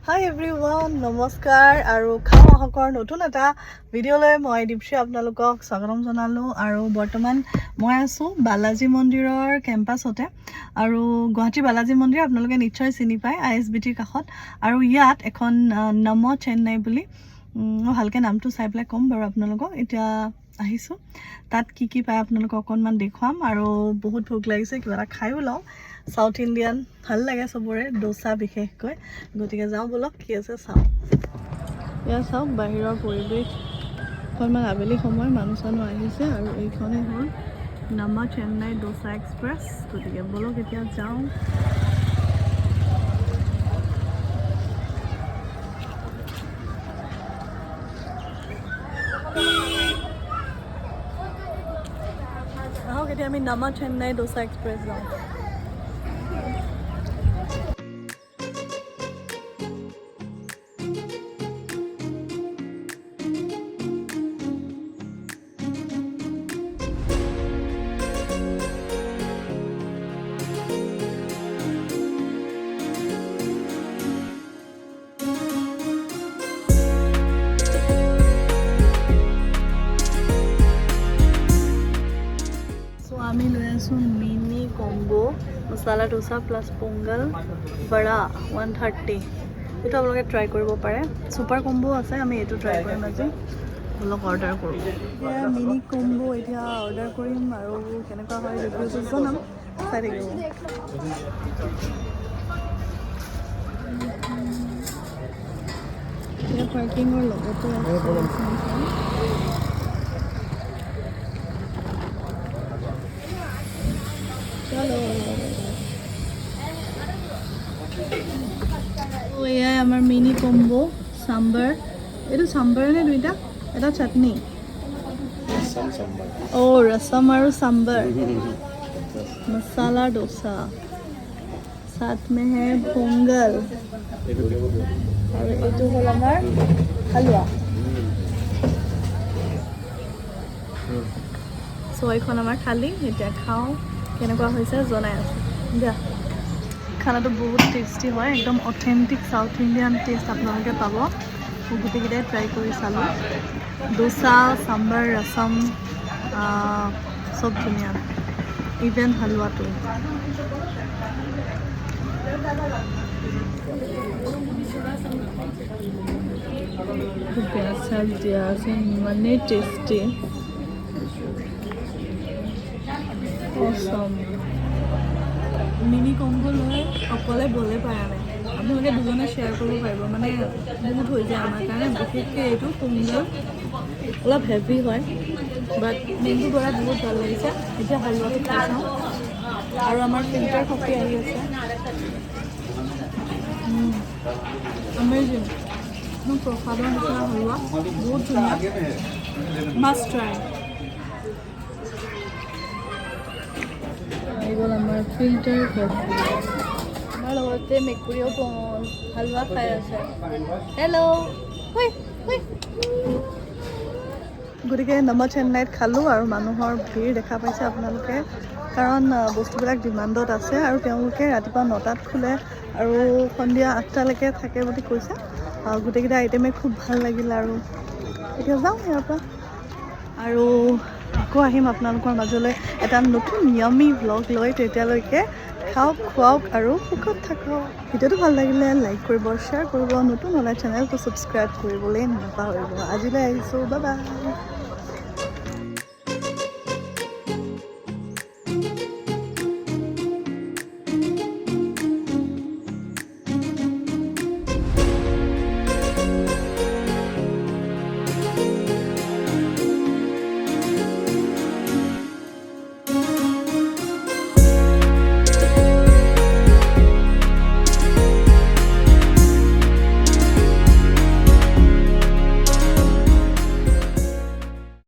Hi everyone, নমস্কাৰ আৰু খাওঁ আহকৰ নতুন এটা ভিডিঅ'লৈ মই দীপশী আপোনালোকক স্বাগতম জনালোঁ আৰু বৰ্তমান মই আছোঁ বালাজী মন্দিৰৰ কেম্পাছতে আৰু গুৱাহাটী বালাজী মন্দিৰ আপোনালোকে নিশ্চয় চিনি পায় ISBTৰ কাষত আৰু ইয়াত এখন নম চেন্নাই বুলি মই ভালকৈ নামটো চাই পেলাই ক'ম বাৰু আপোনালোকক এতিয়া আহিছোঁ তাত কি পায় আপোনালোকক অকণমান দেখুৱাম আৰু বহুত ভোক লাগিছে কিবা এটা খায়ো লওঁ সাউথ ইণ্ডিয়ান ভাল লাগে সবৰে ডোসা বিশেষকৈ গতিকে যাওঁ বলক কি আছে চাওঁ এয়া চাওক বাহিৰৰ পৰিৱেশ অকণমান আবেলি সময় মানুহ চানুহ আহিছে আৰু এইখনেই হ'ল নম চেন্নাই ডোসা এক্সপ্ৰেছ গতিকে বলক এতিয়া যাওঁ আহক এতিয়া আমি নম চেন্নাই ডোসা এক্সপ্ৰেছ যাওঁ আমি লৈ আছোঁ মিনি কম্বো মছলা ডোসা প্লাছ পোংগল বৰা 130 এইটো আপোনালোকে ট্ৰাই কৰিব পাৰে ছুপাৰ কম্বো আছে আমি এইটো ট্ৰাই কৰিম আজি অলপ অৰ্ডাৰ কৰোঁ এতিয়া মিনি কম্বো এতিয়া অৰ্ডাৰ কৰিম আৰু কেনেকুৱা হয় ৰিভিউটো জনাম চাই থাকিব এতিয়া পাৰ্কিঙৰ লগতে এয়াই আমাৰ মিনি কম্বো চাম্বাৰ এইটো চাম্বাৰ নে দুইটা এটা চাটনি ৰসম আৰু চাম্বাৰ মছালা ডোসা साथ में है पोंगल और এইটো হ'ল আমাৰ হালৱা এইখন আমাৰ থালি এতিয়া খাওঁ কেনেকুৱা হৈছে জনাই আছোঁ দিয়া খানাটো বহুত টেষ্টি হয় একদম অথেণ্টিক সাউথ ইণ্ডিয়ান টেষ্ট আপোনালোকে পাব গোটেইকেইটাই ট্ৰাই কৰি চালোঁ ডোসা চাম্বাৰ ৰসম চব ধুনীয়া ইভেন হালৱাটো বেচাল দিয়া আছে ইমানেই টেষ্টি অসম মিনি কম্বো লৈ অকলে বলে পাৰা নাই আপোনালোকে দুজনে শ্বেয়াৰ কৰিব পাৰিব মানে বহুত হৈ যায় আমাৰ কাৰণে বিশেষকৈ এইটো পোংগল অলপ হেভি হয় বাট মেইনটো কৰা বহুত ভাল লাগিছে এতিয়া হালৱাটো খাই চাওঁ আৰু আমাৰ ফিল্টাৰ কফি আহি আছে আমেজিং একদম প্ৰসাদৰ নিচিনা হালৱা বহুত ধুনীয়া মাষ্ট ট্ৰাই আহি গ'ল আমাৰ ফিল্টাৰ কফি আমাৰ লগতে মেকুৰীও হালৱা খাই আছে হেল্ল' গতিকে নম চেন্নাইত খালোঁ আৰু মানুহৰ ভিৰ দেখা পাইছে আপোনালোকে কাৰণ বস্তুবিলাক ডিমাণ্ডত আছে আৰু তেওঁলোকে ৰাতিপুৱা 9টাত খোলে আৰু সন্ধিয়া 8টালৈকে থাকে বুলি কৈছে গোটেইকেইটা আইটেমে খুব ভাল লাগিল আৰু এতিয়া যাওঁ ইয়াৰ পৰা আৰু আকৌ আহিম আপোনালোকৰ মাজলৈ এটা নতুন য়ামি ভ্লগ লৈ তেতিয়ালৈকে খাওক খুৱাওক আৰু সুখত থাকক ভিডিঅ'টো ভাল লাগিলে লাইক কৰিব শ্বেয়াৰ কৰিব নতুন হ'লে চেনেলটো ছাবস্ক্ৰাইব কৰিবলৈ নাপাহৰিব আজিলৈ আহিছোঁ বাই বাই